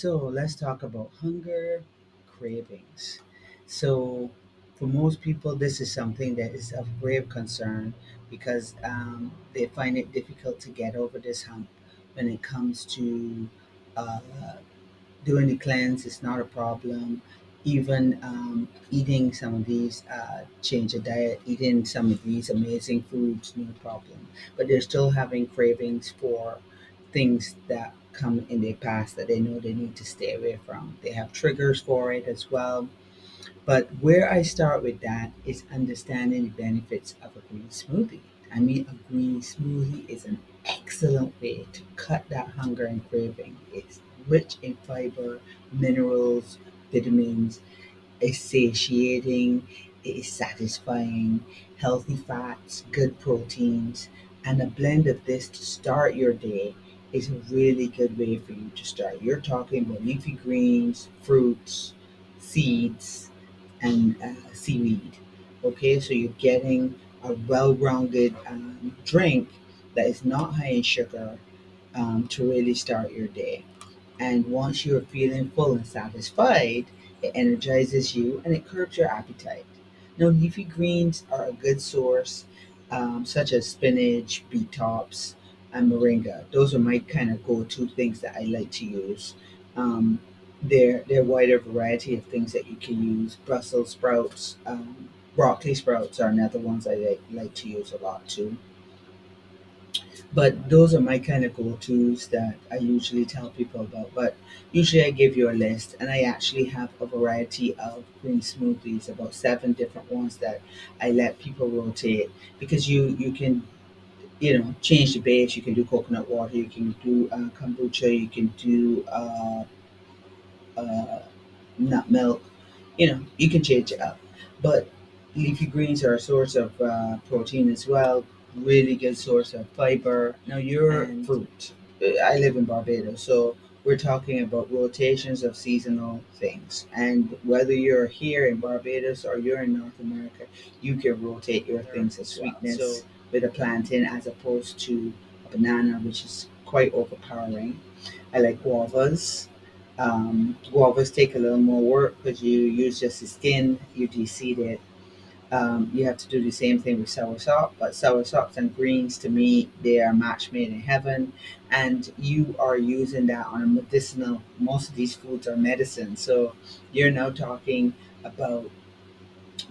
So let's talk about hunger, cravings. So, for most people, this is something that is of grave concern because they find it difficult to get over this hump when it comes to uh, doing the cleanse. It's not a problem. Even eating some of these change of diet, eating some of these amazing foods, no problem. But they're still having cravings for things that come in their past that they know they need to stay away from. They have triggers for it as well. But where I start with that is understanding the benefits of a green smoothie. I mean, a green smoothie is an excellent way to cut that hunger and craving. It's rich in fiber, minerals, vitamins, it's satiating, it is satisfying, healthy fats, good proteins, and a blend of this to start your day is a really good way for you to start. You're talking about leafy greens, fruits, seeds, and seaweed. Okay, so you're getting a well rounded drink that is not high in sugar to really start your day. And once you're feeling full and satisfied, it energizes you and it curbs your appetite. Now, leafy greens are a good source, such as spinach, beet tops, and moringa. Those are my kind of go-to things that I like to use. Um, there are wider variety of things that you can use. Brussels sprouts, broccoli sprouts are another ones I like to use a lot too. But those are my kind of go-tos that I usually tell people about. But usually I give you a list, and I actually have a variety of green smoothies, about seven different ones that I let people rotate because you can change the base. You can do coconut water, you can do kombucha, you can do uh, nut milk. You can change it up. But leafy greens are a source of protein as well, really good source of fiber. Now, your fruit. I live in Barbados, so we're talking about rotations of seasonal things. And whether you're here in Barbados or you're in North America, you can rotate your things as well. So, with a plantain as opposed to a banana, which is quite overpowering. I like guavas. Guavas take a little more work because you use just the skin, you de-seed it. You have to do the same thing with soursop, but soursops and greens to me they are match made in heaven, and you are using that on a medicinal. Most of these foods are medicine, so you're now talking about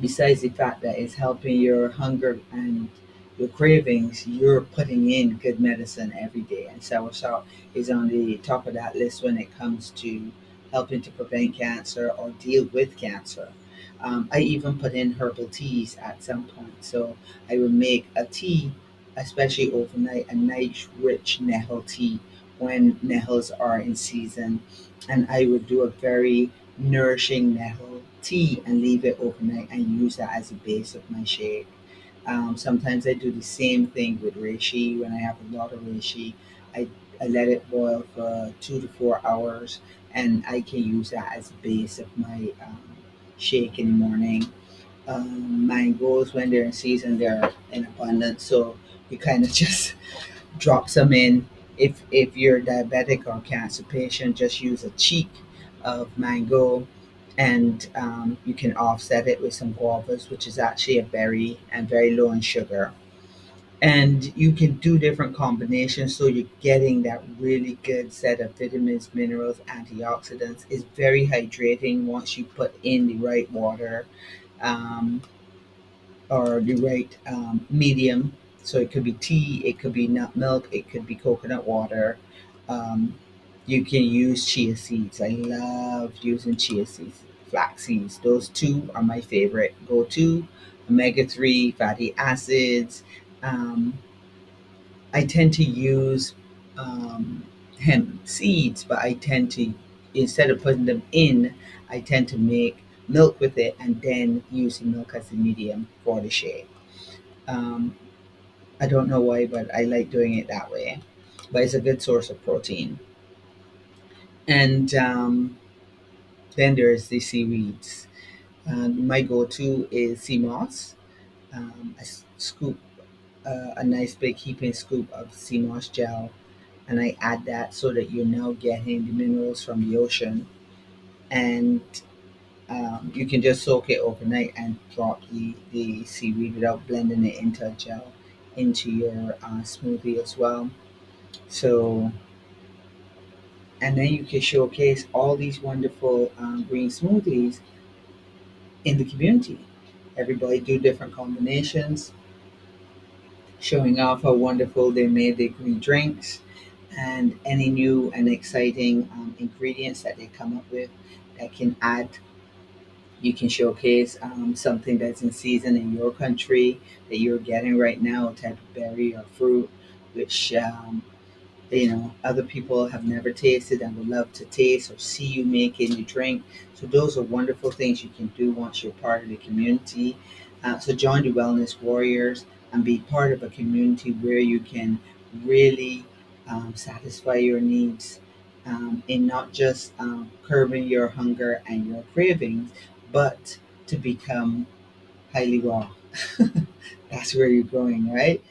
besides the fact that it's helping your hunger and your cravings, you're putting in good medicine every day. And soursop is on the top of that list when it comes to helping to prevent cancer or deal with cancer. I even put in herbal teas at some point. So I would make a tea, especially overnight, a nice rich nettle tea when nettles are in season. And I would do a very nourishing nettle tea and leave it overnight and use that as a base of my shake. Sometimes I do the same thing with reishi. When I have a lot of reishi, I, I let it boil for 2 to 4 hours and I can use that as a base of my shake in the morning. Mangoes, when they're in season, they're in abundance. So you kind of just drop some in. If you're diabetic or cancer patient, just use a cheek of mango, and you can offset it with some guavas, which is actually a berry and very low in sugar. And you can do different combinations, so you're getting that really good set of vitamins, minerals, antioxidants. It's very hydrating once you put in the right water. Um, or the right medium. So it could be tea, it could be nut milk, it could be coconut water. Um, you can use chia seeds. I love using chia seeds, flax seeds. Those two are my favorite go to. Omega 3 fatty acids. Um, I tend to use hemp seeds, but I tend to, instead of putting them in, I tend to make milk with it and then use the milk as the medium for the shake. Um, I don't know why, but I like doing it that way. But it's a good source of protein. And then there's the seaweeds. My go-to is sea moss. I scoop a nice big heaping scoop of sea moss gel and I add that so that you're now getting the minerals from the ocean. And you can just soak it overnight and drop the seaweed without blending it into a gel into your smoothie as well. So, and then you can showcase all these wonderful green smoothies in the community. Everybody do different combinations, showing off how wonderful they made their green drinks and any new and exciting ingredients that they come up with that can add. You can showcase something that's in season in your country that you're getting right now, a type of berry or fruit, which other people have never tasted and would love to taste or see you make in your drink. So those are wonderful things you can do once you're part of the community. So join the wellness warriors and be part of a community where you can really satisfy your needs in not just curbing your hunger and your cravings, but to become highly raw. That's where you're going, right?